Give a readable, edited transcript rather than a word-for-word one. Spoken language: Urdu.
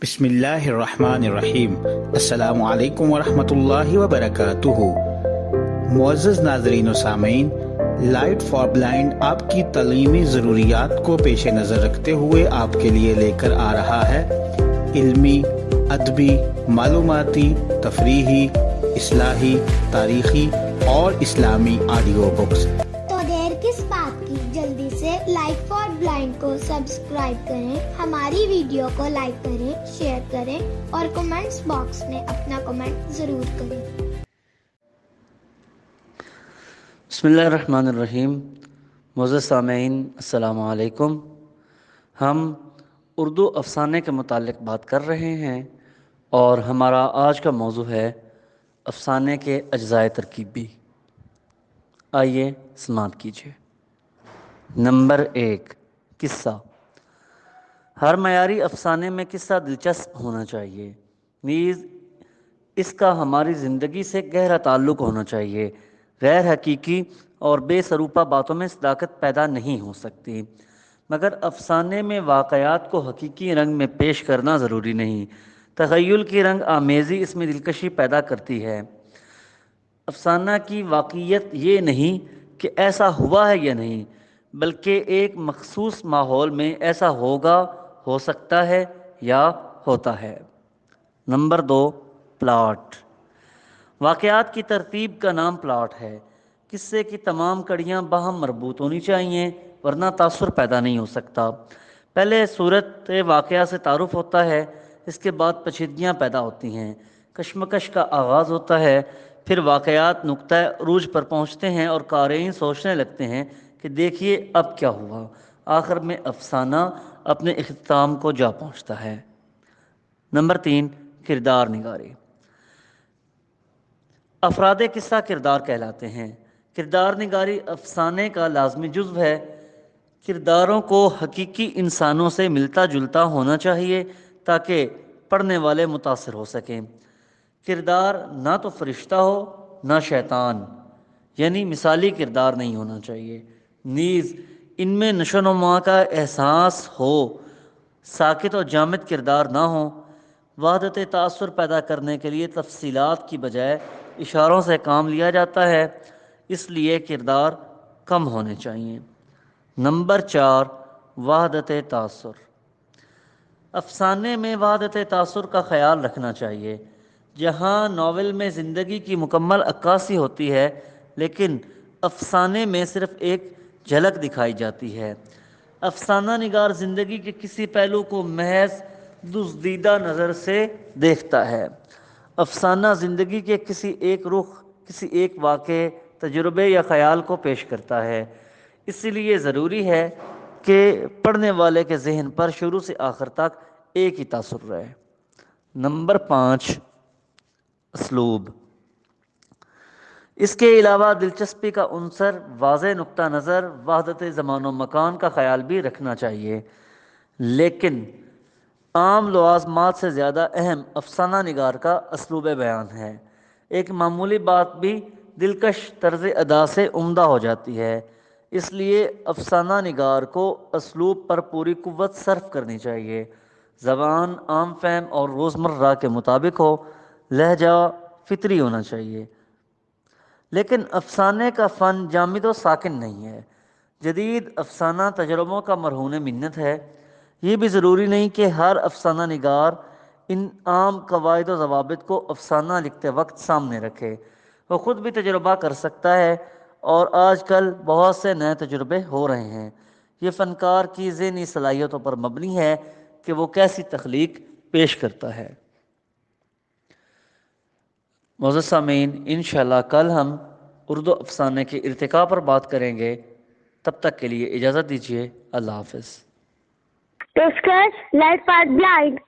بسم اللہ الرحمن الرحیم۔ السلام علیکم ورحمۃ اللہ وبرکاتہ۔ معزز ناظرین و سامعین، لائٹ فار بلائنڈ آپ کی تعلیمی ضروریات کو پیش نظر رکھتے ہوئے آپ کے لیے لے کر آ رہا ہے علمی، ادبی، معلوماتی، تفریحی، اصلاحی، تاریخی اور اسلامی آڈیو بکس۔ تو دیر کس بات کی، جلدی سے لائٹ فار بلائنڈ کو سبسکرائب کریں، ہماری ویڈیو کو لائک کریں، شیئر کریں اور کمنٹس باکس میں اپنا کمنٹ ضرور کریں۔ بسم اللہ الرحمن الرحیم۔ معزز سامعین السلام علیکم۔ ہم اردو افسانے کے متعلق بات کر رہے ہیں اور ہمارا آج کا موضوع ہے افسانے کے اجزائے ترکیبی۔ آئیے سماعت کیجیے۔ نمبر 1، قصہ۔ ہر معیاری افسانے میں قصہ دلچسپ ہونا چاہیے، نیز اس کا ہماری زندگی سے گہرا تعلق ہونا چاہیے۔ غیر حقیقی اور بے سروپا باتوں میں صداقت پیدا نہیں ہو سکتی، مگر افسانے میں واقعات کو حقیقی رنگ میں پیش کرنا ضروری نہیں۔ تخیل کی رنگ آمیزی اس میں دلکشی پیدا کرتی ہے۔ افسانہ کی واقعیت یہ نہیں کہ ایسا ہوا ہے یا نہیں، بلکہ ایک مخصوص ماحول میں ایسا ہوگا، ہو سکتا ہے یا ہوتا ہے۔ Number 2، plot. واقعات کی ترتیب کا نام پلاٹ ہے۔ قصے کی تمام کڑیاں باہم مربوط ہونی چاہیے، ورنہ تاثر پیدا نہیں ہو سکتا۔ پہلے صورت واقعہ سے تعارف ہوتا ہے، اس کے بعد پیچیدگیاں پیدا ہوتی ہیں، کشمکش کا آغاز ہوتا ہے، پھر واقعات نقطہ عروج پر پہنچتے ہیں اور قارئین سوچنے لگتے ہیں کہ دیکھیے اب کیا ہوا۔ آخر میں افسانہ اپنے اختتام کو جا پہنچتا ہے۔ نمبر 3، کردار نگاری۔ افراد قصہ کردار کہلاتے ہیں۔ کردار نگاری افسانے کا لازمی جزو ہے۔ کرداروں کو حقیقی انسانوں سے ملتا جلتا ہونا چاہیے تاکہ پڑھنے والے متاثر ہو سکیں۔ کردار نہ تو فرشتہ ہو نہ شیطان، یعنی مثالی کردار نہیں ہونا چاہیے، نیز ان میں نشو و نما کا احساس ہو، ساکت و جامد کردار نہ ہوں۔ وحدت تاثر پیدا کرنے کے لیے تفصیلات کی بجائے اشاروں سے کام لیا جاتا ہے، اس لیے کردار کم ہونے چاہیے۔ نمبر 4، وحدت تاثر۔ افسانے میں وحدت تاثر کا خیال رکھنا چاہیے۔ جہاں ناول میں زندگی کی مکمل عکاسی ہوتی ہے، لیکن افسانے میں صرف ایک جھلک دکھائی جاتی ہے۔ افسانہ نگار زندگی کے کسی پہلو کو محض دزدیدہ نظر سے دیکھتا ہے۔ افسانہ زندگی کے کسی ایک رخ، کسی ایک واقعے، تجربے یا خیال کو پیش کرتا ہے۔ اس لیے ضروری ہے کہ پڑھنے والے کے ذہن پر شروع سے آخر تک ایک ہی تاثر رہے۔ نمبر 5، اسلوب۔ اس کے علاوہ دلچسپی کا عنصر واضح نقطہ نظر، وحدت زمان و مکان کا خیال بھی رکھنا چاہیے، لیکن عام لوازمات سے زیادہ اہم افسانہ نگار کا اسلوب بیان ہے۔ ایک معمولی بات بھی دلکش طرز ادا سے عمدہ ہو جاتی ہے، اس لیے افسانہ نگار کو اسلوب پر پوری قوت صرف کرنی چاہیے۔ زبان عام فہم اور روزمرہ کے مطابق ہو، لہجہ فطری ہونا چاہیے، لیکن افسانے کا فن جامد و ساکن نہیں ہے۔ جدید افسانہ تجربوں کا مرہون منت ہے۔ یہ بھی ضروری نہیں کہ ہر افسانہ نگار ان عام قواعد و ضوابط کو افسانہ لکھتے وقت سامنے رکھے۔ وہ خود بھی تجربہ کر سکتا ہے، اور آج کل بہت سے نئے تجربے ہو رہے ہیں۔ یہ فنکار کی ذہنی صلاحیتوں پر مبنی ہے کہ وہ کیسی تخلیق پیش کرتا ہے۔ معزز سامعین، انشاءاللہ کل ہم اردو افسانے کے ارتقاء پر بات کریں گے۔ تب تک کے لیے اجازت دیجیے۔ اللہ حافظ۔ پیشکش لائٹ فار بلائنڈ۔